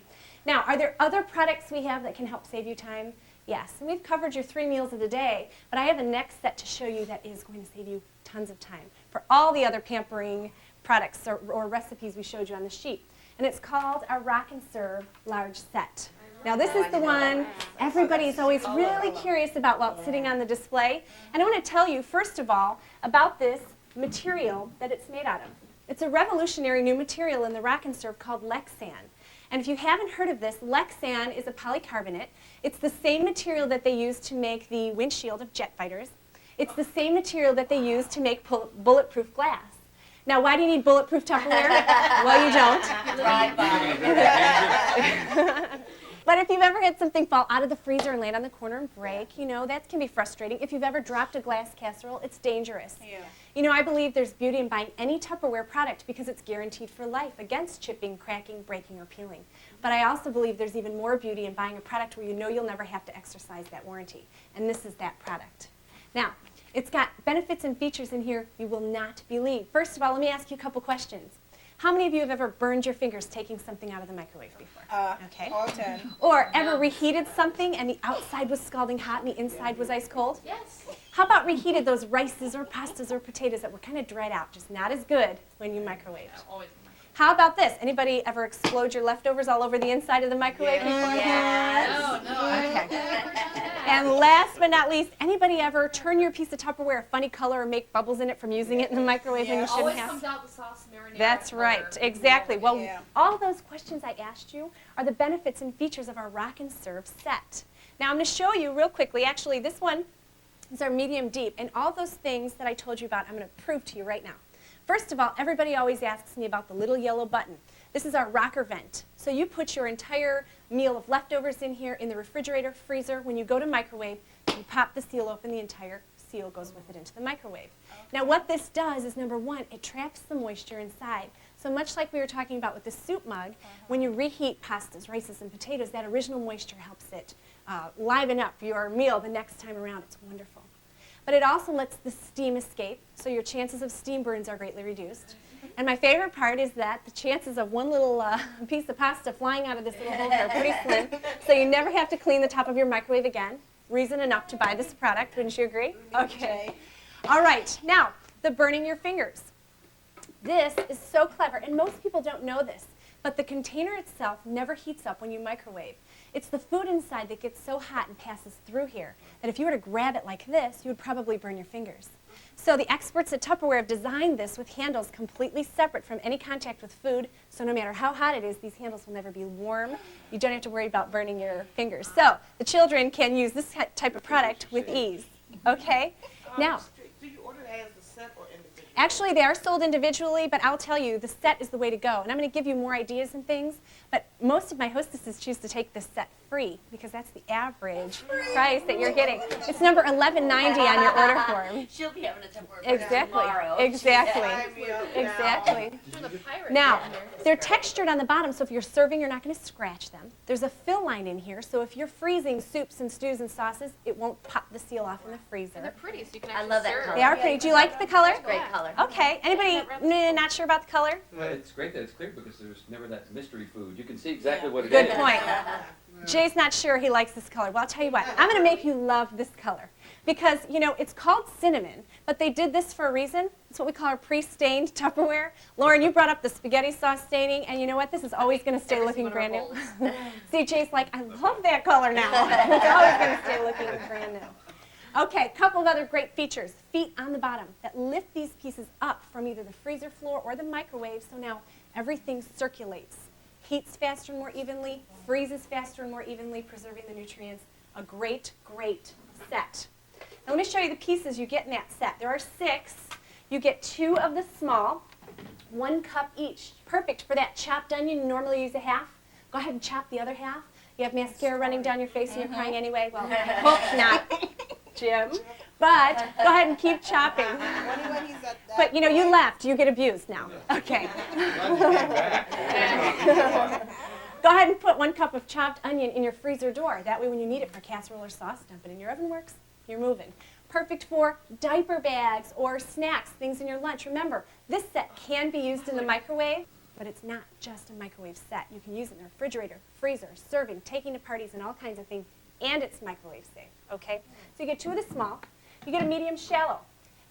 Now, are there other products we have that can help save you time? Yes, and we've covered your 3 meals of the day, but I have a next set to show you that is going to save you tons of time for all the other pampering products or recipes we showed you on the sheet. And it's called our Rock and Serve Large Set. Now this is the one everybody's always really curious about while it's sitting on the display. And I want to tell you, first of all, about this material that it's made out of. It's a revolutionary new material in the Rock and Serve called Lexan. And if you haven't heard of this, Lexan is a polycarbonate. It's the same material that they use to make the windshield of jet fighters. It's the same material that they use to make bulletproof glass. Now, why do you need bulletproof Tupperware? Well, you don't. But if you've ever had something fall out of the freezer and land on the corner and break, you know, that can be frustrating. If you've ever dropped a glass casserole, it's dangerous. Yeah. You know, I believe there's beauty in buying any Tupperware product because it's guaranteed for life against chipping, cracking, breaking, or peeling. But I also believe there's even more beauty in buying a product where you know you'll never have to exercise that warranty. And this is that product. Now, it's got benefits and features in here you will not believe. First of all, let me ask you a couple questions. How many of you have ever burned your fingers taking something out of the microwave before? Okay. All 10. Or ever reheated something and the outside was scalding hot and the inside was ice cold? Yes. How about reheated those rices or pastas or potatoes that were kind of dried out, just not as good when you microwaved? Always. How about this? Anybody ever explode your leftovers all over the inside of the microwave before? No, no. Okay. And last but not least, anybody ever turn your piece of Tupperware a funny color or make bubbles in it from using it in the microwave when you shouldn't Always have? comes out the sauce marinara. That's right, exactly. Well, Yeah. all those questions I asked you are the benefits and features of our Rock and Serve set. Now I'm going to show you real quickly. Actually, this one is our medium deep, and all those things that I told you about, I'm going to prove to you right now. First of all, everybody always asks me about the little yellow button. This is our rocker vent. So you put your entire meal of leftovers in here in the refrigerator, freezer. When you go to microwave, you pop the seal open, the entire seal goes with it into the microwave. Now what this does is, number one, it traps the moisture inside. So much like we were talking about with the soup mug, when you reheat pastas, rices, and potatoes, that original moisture helps it liven up your meal the next time around. It's wonderful. But it also lets the steam escape, so your chances of steam burns are greatly reduced. And my favorite part is that the chances of one little piece of pasta flying out of this little hole are pretty slim, so you never have to clean the top of your microwave again. Reason enough to buy this product, wouldn't you agree? Okay. All right, now, the burning your fingers. This is so clever, and most people don't know this, but the container itself never heats up when you microwave. It's the food inside that gets so hot and passes through here that if you were to grab it like this, you would probably burn your fingers. So the experts at Tupperware have designed this with handles completely separate from any contact with food, so no matter how hot it is, these handles will never be warm. You don't have to worry about burning your fingers. So the children can use this type of product with ease. Okay? Now, Do you order it as the set or individual? actually, they are sold individually, but I'll tell you, the set is the way to go. And I'm going to give you more ideas and things, but most of my hostesses choose to take this set free because that's the average price that you're getting. It's number $11.90 on your order form. She'll be having a Tupperware Exactly. tomorrow. Exactly. Exactly. Now, they're textured on the bottom, so if you're serving, you're not going to scratch them. There's a fill line in here, so if you're freezing soups and stews and sauces, it won't pop the seal off in the freezer. They're pretty, so you can I actually love that serve. color. They are pretty. Do you like the color? Great color. Okay. Anybody not sure about the color? Well, it's great that it's clear because there's never that mystery food. You can see exactly what it is. Good point. Jay's not sure he likes this color. Well, I'll tell you what. I'm going to make you love this color because, you know, it's called cinnamon, but they did this for a reason. It's what we call our pre-stained Tupperware. Lauren, you brought up the spaghetti sauce staining, and you know what? This is always going to stay looking brand new. See, Jay's like, I love that color now. It's always going to stay looking brand new. Okay, a couple of other great features. Feet on the bottom that lift these pieces up from either the freezer floor or the microwave, so now everything circulates. Heats faster and more evenly, freezes faster and more evenly, preserving the nutrients. A great, great set. Now let me show you the pieces you get in that set. There are 6. You get 2 of the small, 1 cup each. Perfect for that chopped onion. You normally use a half. Go ahead and chop the other half. You have mascara running down your face and you're crying anyway? Well, hope not, Jim. But go ahead and keep chopping. Only when he's at that But you know, you point. left. You get abused now. Okay. Glad you came back. Go ahead and put 1 cup of chopped onion in your freezer door. That way when you need it for casserole or sauce, dump it in your oven works. You're moving. Perfect for diaper bags or snacks, things in your lunch. Remember, this set can be used in the microwave, but it's not just a microwave set. You can use it in the refrigerator, freezer, serving, taking to parties, and all kinds of things, and it's microwave safe, okay? So you get 2 of the small. You get a medium shallow.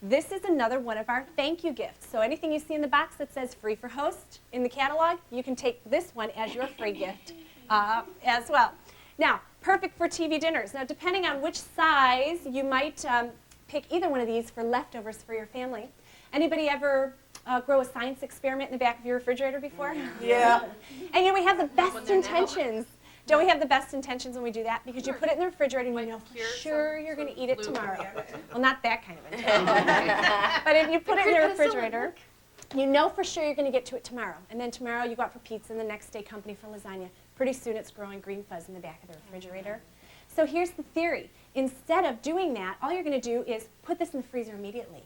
This is another one of our thank you gifts. So anything you see in the box that says free for host in the catalog, you can take this one as your free gift as well. Now, perfect for TV dinners. Now, depending on which size, you might pick either one of these for leftovers for your family. Anybody ever grow a science experiment in the back of your refrigerator before? Yeah. And you know, we have the best intentions. Don't we have the best intentions when we do that? Because you put it in the refrigerator and you know for sure you're going to eat it tomorrow. Well, not that kind of intention. But if you put it in the refrigerator, you know for sure you're going to get to it tomorrow. And then tomorrow you go out for pizza and the next day company for lasagna. Pretty soon it's growing green fuzz in the back of the refrigerator. So here's the theory. Instead of doing that, all you're going to do is put this in the freezer immediately.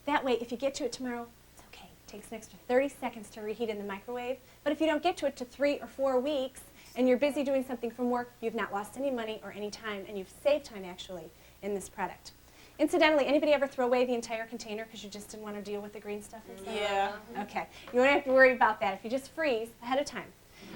That way, if you get to it tomorrow, it's okay. It takes an extra 30 seconds to reheat in the microwave. But if you don't get to it to 3 or 4 weeks, and you're busy doing something from work, you've not lost any money or any time, and you've saved time, actually, in this product. Incidentally, anybody ever throw away the entire container because you just didn't want to deal with the green stuff inside? Yeah. Okay. You don't have to worry about that if you just freeze ahead of time.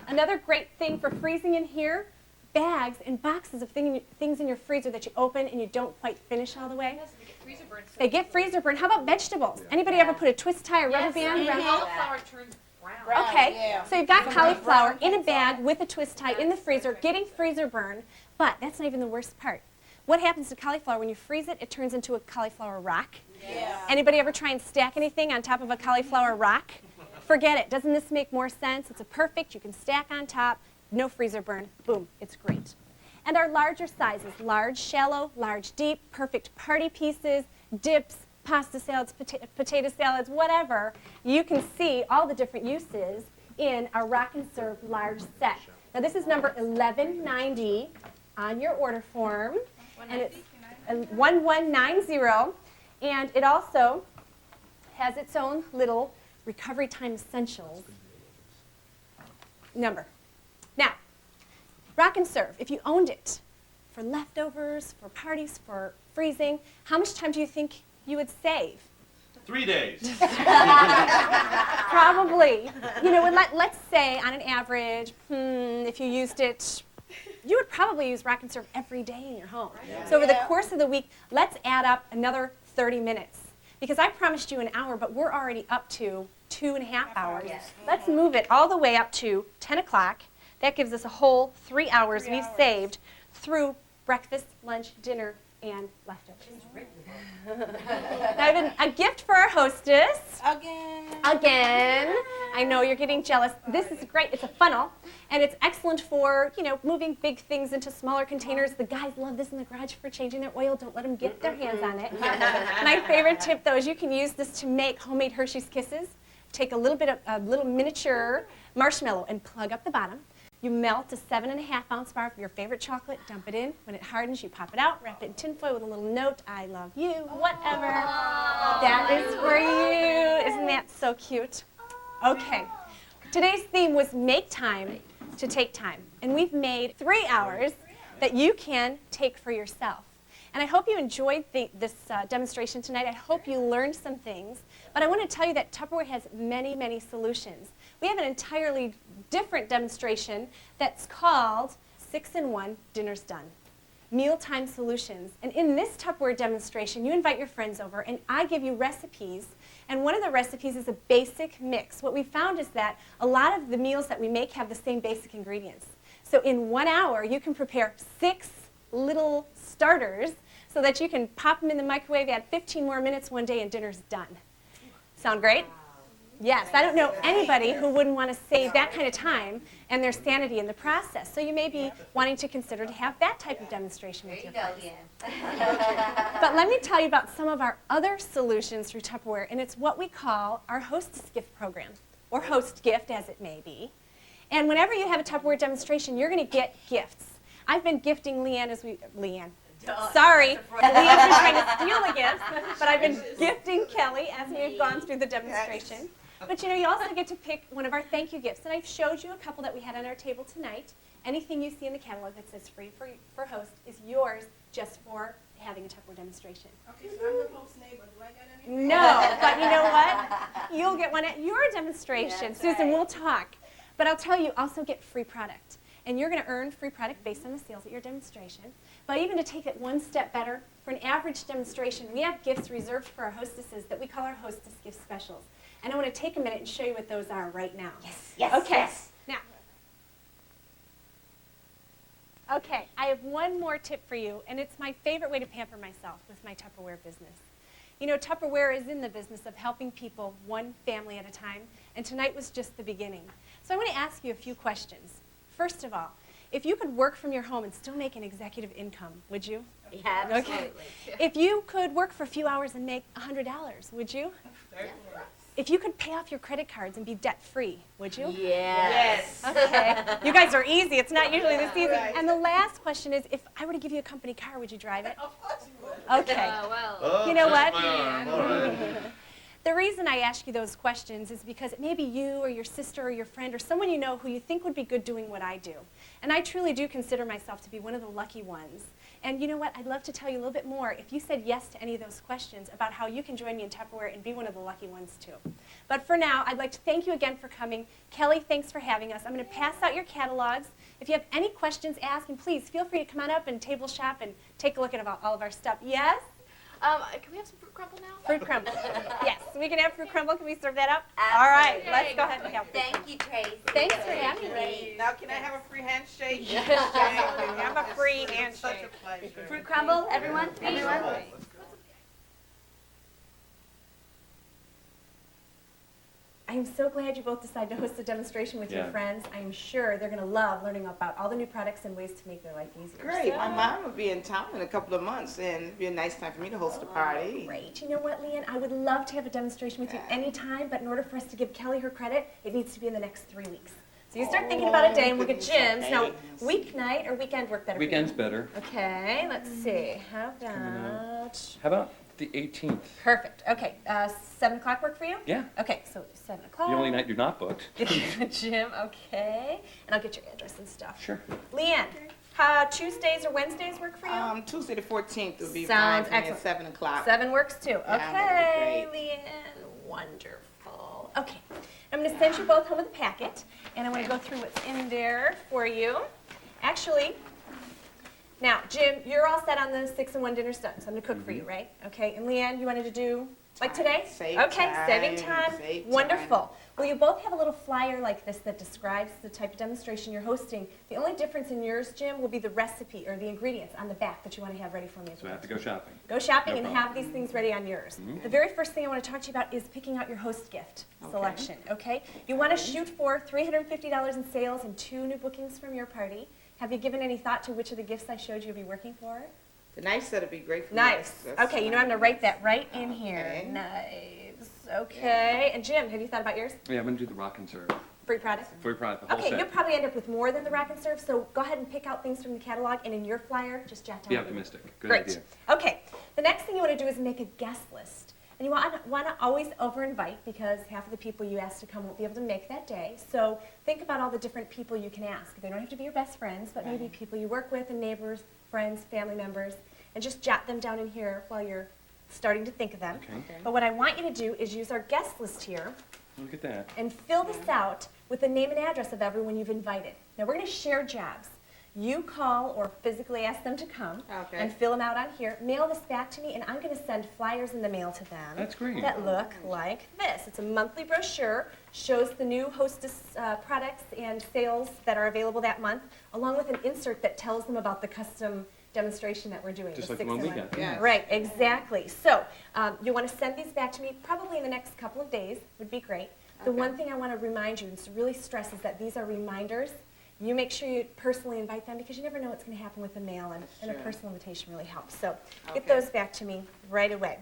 Another great thing for freezing in here, bags and boxes of things in your freezer that you open and you don't quite finish all the way. Yes, they get freezer burn. They get freezer burn. How about vegetables? Anybody ever put a twist tie or rubber band around? Cauliflower turns brown. Okay, Yeah. so you've got cauliflower in a bag with a twist tie in the freezer, getting freezer burn, but that's not even the worst part. What happens to cauliflower when you freeze it? It turns into a cauliflower rock. Yeah. Anybody ever try and stack anything on top of a cauliflower rock? Forget it. Doesn't this make more sense? It's a perfect, you can stack on top, no freezer burn, boom, it's great. And our larger sizes, large, shallow, large, deep, perfect party pieces, dips, pasta salads, potato salads, whatever. You can see all the different uses in our Rock and Serve large set. Now this is number 1190 on your order form, and it's 1190, and it also has its own little recovery time essentials number. Now, Rock and Serve, if you owned it for leftovers, for parties, for freezing, how much time do you think you would save? 3 days. Probably. You know, let's say on an average, if you used it, you would probably use Rock and Serve every day in your home. So over the course of the week, let's add up another 30 minutes. Because I promised you an hour, but we're already up to 2.5 hours. Yes. Let's move it all the way up to 10 o'clock. That gives us a whole 3 hours we've saved through breakfast, lunch, dinner, and leftovers. Now, I have a gift for our hostess. Again. I know you're getting jealous. This is great. It's a funnel, and it's excellent for, you know, moving big things into smaller containers. The guys love this in the garage for changing their oil. Don't let them get their hands on it. My favorite tip, though, is you can use this to make homemade Hershey's Kisses. Take a little bit of a little miniature marshmallow and plug up the bottom. You melt a 7.5-ounce bar of your favorite chocolate, dump it in. When it hardens, you pop it out, wrap it in tinfoil with a little note, I love you, whatever. That is for you. Isn't that so cute? Okay. Today's theme was make time to take time. And we've made 3 hours that you can take for yourself. And I hope you enjoyed this demonstration tonight. I hope you learned some things. But I want to tell you that Tupperware has many, many solutions. We have an entirely different demonstration that's called 6-in-1 Dinner's Done. Mealtime solutions. And in this Tupperware demonstration, you invite your friends over, and I give you recipes. And one of the recipes is a basic mix. What we found is that a lot of the meals that we make have the same basic ingredients. So in 1 hour, you can prepare 6 little starters so that you can pop them in the microwave, add 15 more minutes one day, and dinner's done. Sound great? Yes, I don't know anybody who wouldn't want to save that kind of time and their sanity in the process. So you may be wanting to consider to have that type of demonstration with your friends. But let me tell you about some of our other solutions through Tupperware, and it's what we call our Hostess gift program, or host gift as it may be. And whenever you have a Tupperware demonstration, you're going to get gifts. I've been gifting Leanne Leanne's been Duh. trying to steal a gift, but I've been gifting Kelly as we've gone through the demonstration. But you also get to pick one of our thank you gifts. And I've showed you a couple that we had on our table tonight. Anything you see in the catalog that says free for host is yours just for having a Tupperware demonstration. Okay, so I'm the host neighbor. Do I get anything? No, but you know what? You'll get one at your demonstration. That's Susan, right. we'll talk. But I'll tell you, also get free product. And you're going to earn free product based on the sales at your demonstration. But even to take it one step better, for an average demonstration, we have gifts reserved for our hostesses that we call our Hostess Gift Specials. And I want to take a minute and show you what those are right now. Yes, Okay. yes. Now, okay, I have one more tip for you, and it's my favorite way to pamper myself with my Tupperware business. Tupperware is in the business of helping people one family at a time, and tonight was just the beginning. So I want to ask you a few questions. First of all, if you could work from your home and still make an executive income, would you? Yeah, absolutely. Okay. If you could work for a few hours and make $100, would you? If you could pay off your credit cards and be debt-free, would you? Yes. Okay. You guys are easy. It's not usually this easy. Right. And the last question is, if I were to give you a company car, would you drive it? Of course you would. Okay. Well. Oh, You know twist what? my arm. All right. The reason I ask you those questions is because it may be you or your sister or your friend or someone you know who you think would be good doing what I do. And I truly do consider myself to be one of the lucky ones. And you know what? I'd love to tell you a little bit more if you said yes to any of those questions about how you can join me in Tupperware and be one of the lucky ones too. But for now, I'd like to thank you again for coming. Kelly, thanks for having us. I'm going to pass out your catalogs. If you have any questions, ask, and please feel free to come on up and table shop and take a look at all of our stuff. Yes? Can we have some fruit crumble now? Fruit crumble. Yes, we can have fruit crumble. Can we serve that up? Absolutely. All right, let's go ahead and have fruit Thank you, Tracy. Thanks for having me. Now, can I have a free handshake? Have a free Such handshake. a pleasure. Fruit crumble, everyone? Everyone? I am so glad you both decided to host a demonstration with your Yeah. friends. I'm sure they're going to love learning about all the new products and ways to make their life easier. Great. So- My mom will be in town in a couple of months, and it'd be a nice time for me to host a party. Great. You know what, Leanne? I would love to have a demonstration with you anytime, but in order for us to give Kelly her credit, it needs to be in the next 3 weeks. So you start thinking about a day and look at Jim's. Now, weeknight or weekend work better Weekend's for you? better. Okay, let's see. How coming about... How about the 18th? Perfect. Okay, 7 o'clock work for you? Yeah. Okay, so 7 o'clock. The only night you're not booked. Jim, okay. And I'll get your address and stuff. Sure. Leanne, Tuesdays or Wednesdays work for you? Tuesday the 14th would be Sounds fine for me at excellent. 7 o'clock. 7 works too. that'd be Okay, great. Leanne, wonderful. Okay, I'm going to send you both home with a packet, and I want to go through what's in there for you. Actually, now, Jim, you're all set on the 6-in-1 dinner done, so I'm going to cook for you, right? Okay, and Leanne, you wanted to do like today? Save okay, time, saving time. save time. Wonderful. Well, you both have a little flyer like this that describes the type of demonstration you're hosting. The only difference in yours, Jim, will be the recipe or the ingredients on the back that you want to have ready for me. So I have to go shopping. Go shopping No and problem. have these things ready on yours. Mhm. The very first thing I want to talk to you about is picking out your host gift selection, okay? You want to shoot for $350 in sales and 2 new bookings from your party. Have you given any thought to which of the gifts I showed you will be working for? The knife set would be great for me. Nice. That's Okay, you know I'm going to write that right in Okay. here. Nice. Okay. And Jim, have you thought about yours? Yeah, I'm gonna do the rock and serve. Free product? Free product, the whole Okay, set. you'll probably end up with more than the rack and serve, so go ahead and pick out things from the catalog, and in your flyer, just jot down. Be what you- optimistic. Good Great. idea. Okay. The next thing you want to do is make a guest list. And you want to always over-invite because half of the people you ask to come won't be able to make that day. So think about all the different people you can ask. They don't have to be your best friends, but maybe people you work with and neighbors, friends, family members, and just jot them down in here while you're starting to think of them. Okay. But what I want you to do is use our guest list here Look at that. and fill this out with the name and address of everyone you've invited. Now we're going to share jobs. You call or physically ask them to come Okay. and fill them out on here. Mail this back to me, and I'm going to send flyers in the mail to them. That's great. That look like this. It's a monthly brochure, shows the new Hostess products and sales that are available that month, along with an insert that tells them about the custom demonstration that we're doing. Just the like the one we 6-in-1. got. Yes. Right, exactly. So you want to send these back to me probably in the next couple of days would be great. The Okay. one thing I want to remind you and really stress is that these are reminders. You make sure you personally invite them because you never know what's going to happen with the mail, and a Sure. personal invitation really helps. So get Okay. those back to me right away.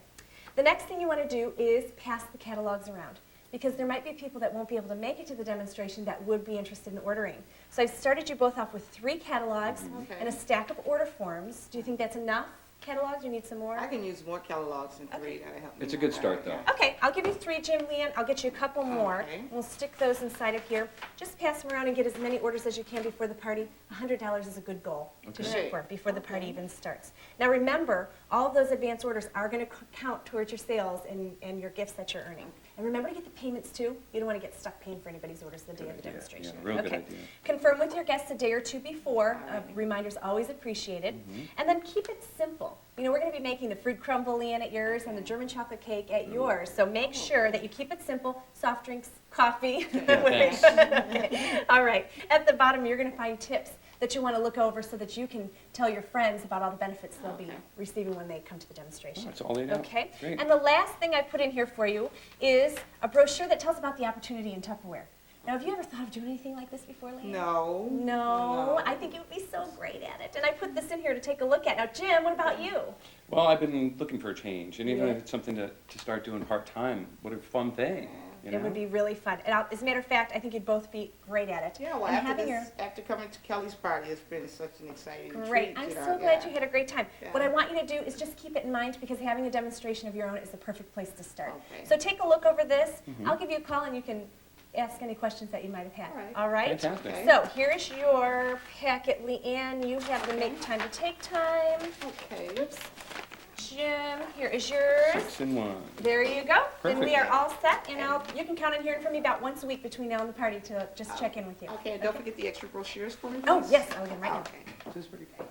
The next thing you want to do is pass the catalogs around. because there might be people that won't be able to make it to the demonstration that would be interested in ordering. So I've started you both off with 3 catalogs Okay. and a stack of order forms. Do you think that's enough catalogs? Do you need some more? I can use more catalogs than 3. That'll help me. It's a good start, though. Okay, I'll give you 3, Jim, Leanne. I'll get you a couple more. Okay. We'll stick those inside of here. Just pass them around and get as many orders as you can before the party. $100 is a good goal to Okay. shoot for before the party Okay. even starts. Now remember, all of those advance orders are going to count towards your sales and your gifts that you're earning. And remember to get the payments too. You don't want to get stuck paying for anybody's orders the day of the idea. demonstration. Yeah, real good Okay. idea. Confirm with your guests a day or 2 before. Reminders always appreciated. And then keep it simple. You know, we're going to be making the fruit crumble, Leanne, at yours and the German chocolate cake at yours. So make sure that you keep it simple. Soft drinks, coffee. thanks. Okay. All right. At the bottom, you're going to find tips that you want to look over so that you can tell your friends about all the benefits they'll be receiving when they come to the demonstration. Oh, it's all laid out. Okay. Great. And the last thing I put in here for you is a brochure that tells about the opportunity in Tupperware. Now, have you ever thought of doing anything like this before, Leanne? No. No, I think you would be so great at it. And I put this in here to take a look at. Now, Jim, what about you? Well, I've been looking for a change, and even Yeah. if it's something to start doing part-time, what a fun thing, you know? It would be really fun. And as a matter of fact, I think you'd both be great at it. Yeah, well, And after having this, after coming to Kelly's party, it's been such an exciting Great. treat. I'm you know, so glad yeah. you had a great time. Yeah. What I want you to do is just keep it in mind because having a demonstration of your own is the perfect place to start. Okay. So take a look over this. I'll give you a call and you can ask any questions that you might have had. All right. All right? Fantastic. Okay. So here is your packet, Leanne. You have the make time to take time. Okay. Jim, here is yours. 6 in 1. There you go. Then we Perfect. are all set, and you can count on hearing from me about once a week between now and the party to just check in with you. Okay, and don't forget the extra brochures for me, Oh, please. yes, I'll get them right now. Okay. This is pretty cool.